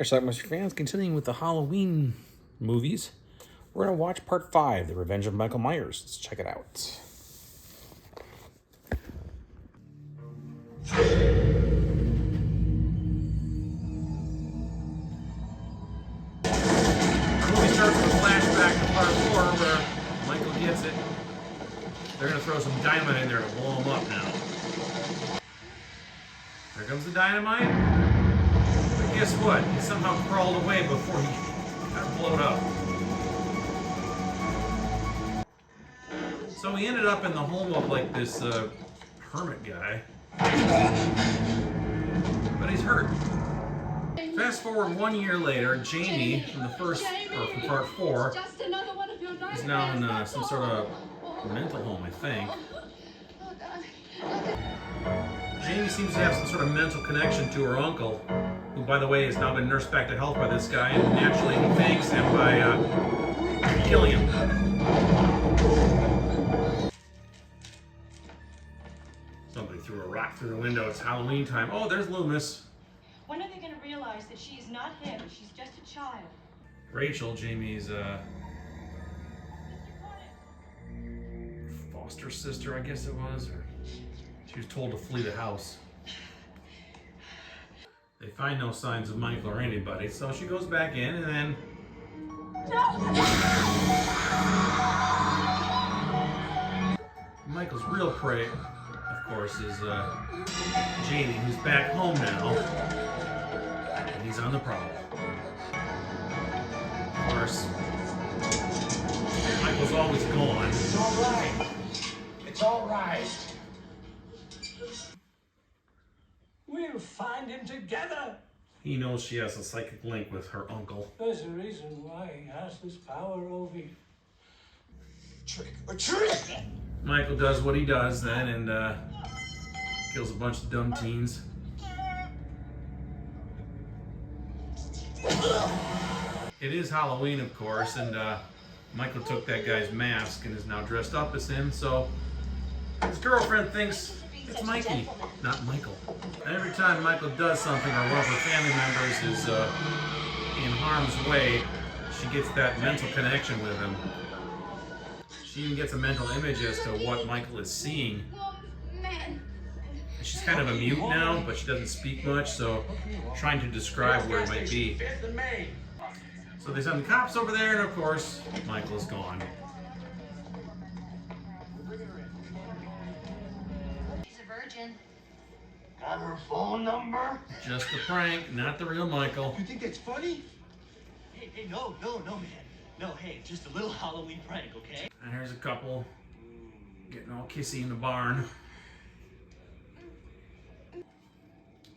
Hi, Schlockmeisters fans. Continuing with the Halloween movies, we're going to watch Part 5, The Revenge of Michael Myers. Let's check it out. Our movie starts with a flashback to Part 4 where Michael gets it. They're going to throw some dynamite in there to blow him up now. There comes the dynamite. But guess what? He somehow crawled away before he got blown up. So he ended up in the home of like this hermit guy. But he's hurt. Fast forward 1 year later, Jamie from the first, or from Part 4, is now in some sort of mental home, I think. Jamie seems to have some sort of mental connection to her uncle, who, by the way, has now been nursed back to health by this guy, and naturally he thanks him by killing him. Somebody threw a rock through the window. It's Halloween time. Oh, there's Loomis. When are they going to realize that she's not him? She's just a child. Rachel, Jamie's foster sister, I guess it was, or she was told to flee the house. They find no signs of Michael or anybody, so she goes back in and then... Michael's real prey, of course, is Jamie, who's back home now, and he's on the prowl. Of course, Michael's always gone. It's all right. It's all right. We'll find him together. He knows she has a psychic link with her uncle. There's a reason why he has this power over you. Trick or treat! Michael does what he does then and kills a bunch of dumb teens. It is Halloween, of course, and Michael took that guy's mask and is now dressed up as him, so his girlfriend thinks it's Mikey, not Michael. Every time Michael does something or one of her family members is in harm's way, she gets that mental connection with him. She even gets a mental image as to what Michael is seeing. She's kind of a mute now, but she doesn't speak much, so trying to describe where it might be. So they send the cops over there, and of course, Michael's gone. She's a virgin. Got her phone number? Just a prank, not the real Michael. You think that's funny? Hey, no, man. No, hey, just a little Halloween prank, okay? And here's a couple getting all kissy in the barn.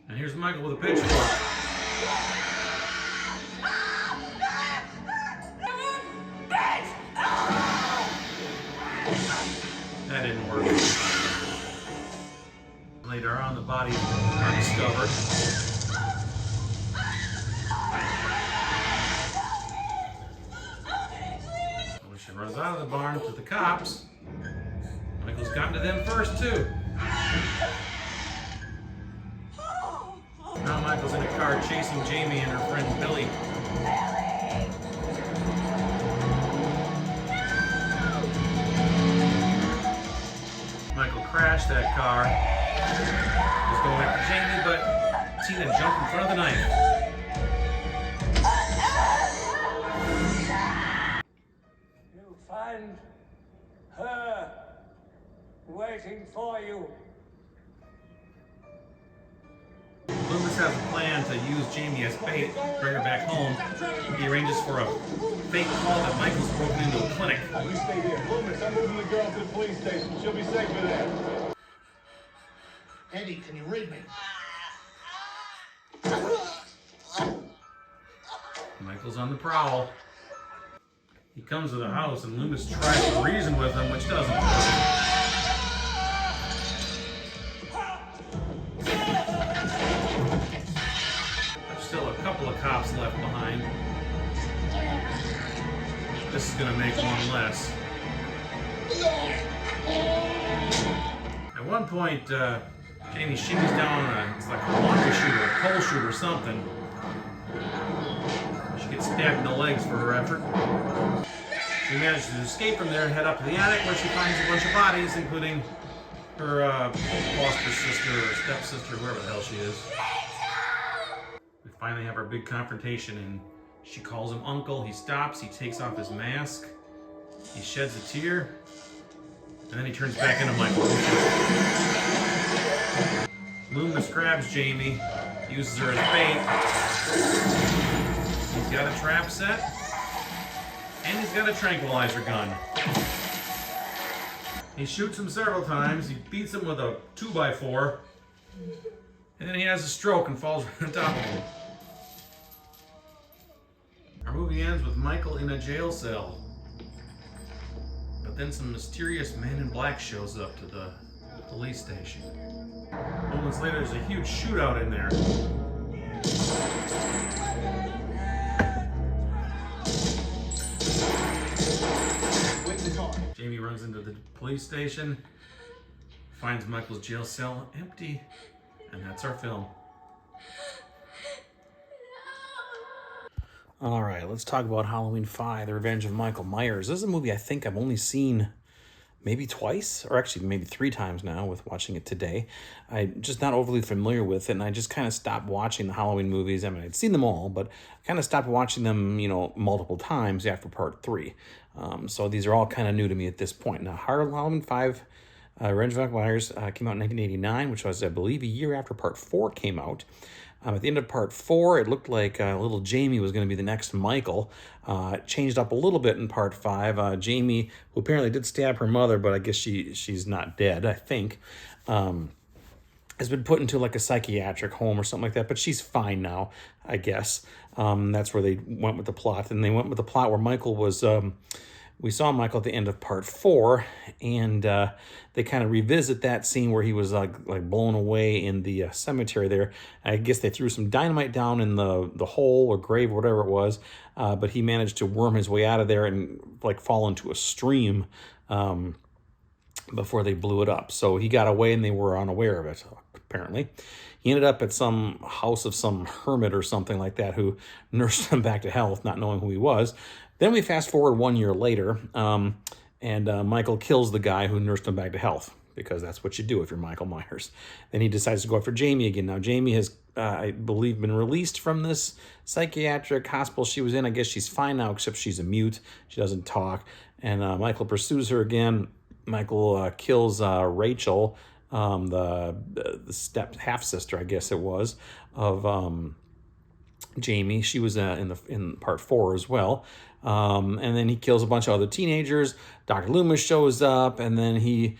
And here's Michael with a pitchfork. That didn't work. Later on, the bodies are discovered. When she runs out of the barn to the cops, Michael's gotten to them first, too. Now Michael's in a car chasing Jamie and her friend Billy. Michael crashed that car. Was going after Jamie, but Tina jumped in front of the knife. You'll find her waiting for you. Loomis has a plan to use Jamie as bait, bring her back home. He arranges for a fake call that Michael's broken into a clinic. You stay here. Loomis, I'm moving the girl to the police station. She'll be safer there. Eddie, can you read me? Michael's on the prowl. He comes to the house and Loomis tries to reason with him, which doesn't work. Still a couple of cops left behind. This is going to make one less. At one point, Jamie shimmies down on it's like a laundry chute or a coal chute or something. gets stabbed in the legs for her effort. She manages to escape from there and head up to the attic where she finds a bunch of bodies, including her foster sister or stepsister, whoever the hell she is. We finally have our big confrontation, and she calls him uncle. He stops, he takes off his mask, he sheds a tear, and then he turns back into Michael. Loomis grabs Jamie, uses her as bait. He's got a trap set, and he's got a tranquilizer gun. He shoots him several times, he beats him with a 2x4, and then he has a stroke and falls right on top of him. Our movie ends with Michael in a jail cell. But then some mysterious man in black shows up to the police station. Moments later, there's a huge shootout in there. Jamie runs into the police station, finds Michael's jail cell empty, and that's our film. All right, let's talk about Halloween 5, The Revenge of Michael Myers. This is a movie I think I've only seen maybe twice, or actually maybe 3 times now with watching it today. I'm just not overly familiar with it, and I just kind of stopped watching the Halloween movies. I mean, I'd seen them all, but I kind of stopped watching them, you know, multiple times after part 3. So these are all kind of new to me at this point. Now, Halloween 5, Revenge of Michael Myers came out in 1989, which was, I believe, a year after part 4 came out. At the end of part 4, it looked like little Jamie was going to be the next Michael. It changed up a little bit in part 5. Jamie, who apparently did stab her mother, but I guess she's not dead, I think, has been put into like a psychiatric home or something like that, but she's fine now, I guess. That's where they went with the plot. And they went with the plot where Michael was... we saw Michael at the end of part 4, and they kind of revisit that scene where he was like blown away in the cemetery there. I guess they threw some dynamite down in the hole or grave or whatever it was, but he managed to worm his way out of there and like fall into a stream before they blew it up. So he got away and they were unaware of it, apparently. He ended up at some house of some hermit or something like that who nursed him back to health, not knowing who he was. Then we fast forward 1 year later, and Michael kills the guy who nursed him back to health, because that's what you do if you're Michael Myers. Then he decides to go after Jamie again. Now, Jamie has, I believe, been released from this psychiatric hospital she was in. I guess she's fine now, except she's a mute. She doesn't talk. And Michael pursues her again. Michael kills Rachel, the step half-sister, I guess it was, of Jamie. She was in part 4 as well. And then he kills a bunch of other teenagers. Dr. Loomis shows up, and then he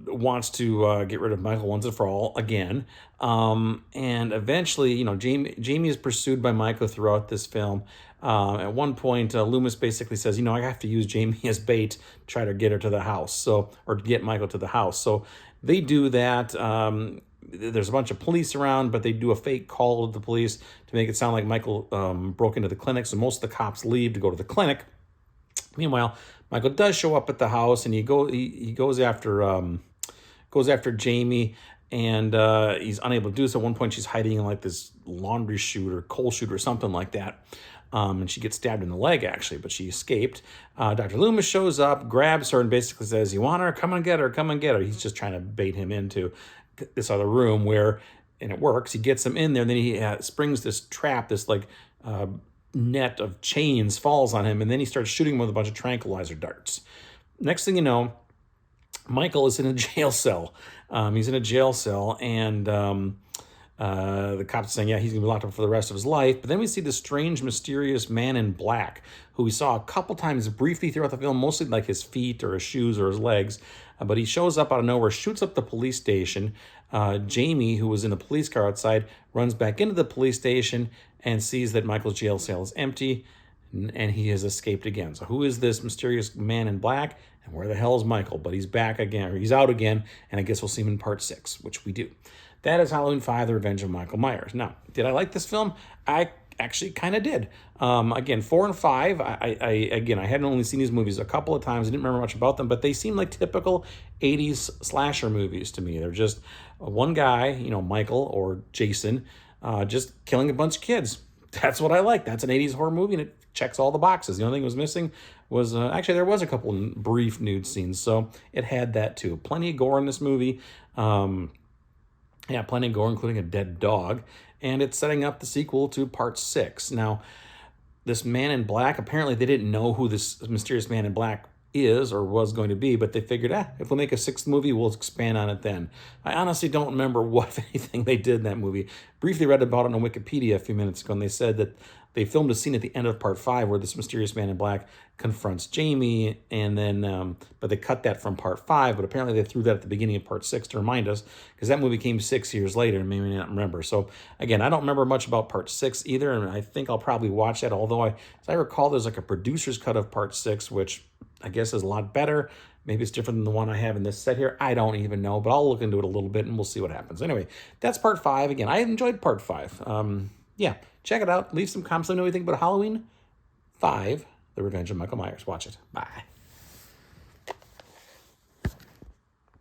wants to get rid of Michael once and for all again. And eventually, you know, Jamie is pursued by Michael throughout this film. At one point, Loomis basically says, you know, I have to use Jamie as bait to try to get her to the house, or to get Michael to the house. So they do that. There's a bunch of police around, but they do a fake call to the police to make it sound like Michael broke into the clinic. So most of the cops leave to go to the clinic. Meanwhile, Michael does show up at the house, and he goes after Jamie, and he's unable to do so. At one point, she's hiding in like this laundry chute or coal chute or something like that. And she gets stabbed in the leg, actually, but she escaped. Dr. Loomis shows up, grabs her, and basically says, you want her? Come and get her, come and get her. He's just trying to bait him into this other room where, and it works. He gets him in there, and then he springs this trap, this like net of chains falls on him, and then he starts shooting him with a bunch of tranquilizer darts. Next thing you know, Michael is in a jail cell. He's in a jail cell, and the cops are saying, yeah, he's going to be locked up for the rest of his life. But then we see this strange, mysterious man in black who we saw a couple times briefly throughout the film, mostly like his feet or his shoes or his legs. But he shows up out of nowhere, shoots up the police station. Jamie, who was in the police car outside, runs back into the police station and sees that Michael's jail cell is empty, and he has escaped again. So who is this mysterious man in black, and where the hell is Michael? But he's back again, or he's out again, and I guess we'll see him in part 6, which we do. That is Halloween 5, The Revenge of Michael Myers. Now, did I like this film? I actually kind of did. Again, 4 and 5, I hadn't only seen these movies a couple of times. I didn't remember much about them, but they seem like typical 80s slasher movies to me. They're just one guy, you know, Michael or Jason, just killing a bunch of kids. That's what I like. That's an 80s horror movie, and it checks all the boxes. The only thing was missing was, actually, there was a couple brief nude scenes, so it had that too. Plenty of gore in this movie. Yeah, plenty of gore, including a dead dog. And it's setting up the sequel to Part 6. Now, this Man in Black, apparently they didn't know who this mysterious Man in Black is or was going to be, but they figured, if we make a 6th movie, we'll expand on it then. I honestly don't remember what, if anything, they did in that movie. Briefly read about it on Wikipedia a few minutes ago, and they said that they filmed a scene at the end of Part 5 where this mysterious Man in Black confronts Jamie, and then, but they cut that from Part 5, but apparently they threw that at the beginning of Part 6 to remind us, because that movie came 6 years later, and maybe not remember. So, again, I don't remember much about Part 6 either, and I think I'll probably watch that, although, as I recall, there's like a producer's cut of Part 6, which I guess is a lot better. Maybe it's different than the one I have in this set here. I don't even know, but I'll look into it a little bit, and we'll see what happens. Anyway, that's Part 5. Again, I enjoyed Part 5. Yeah, check it out. Leave some comments. Let me know what you think about Halloween 5, The Revenge of Michael Myers. Watch it. Bye.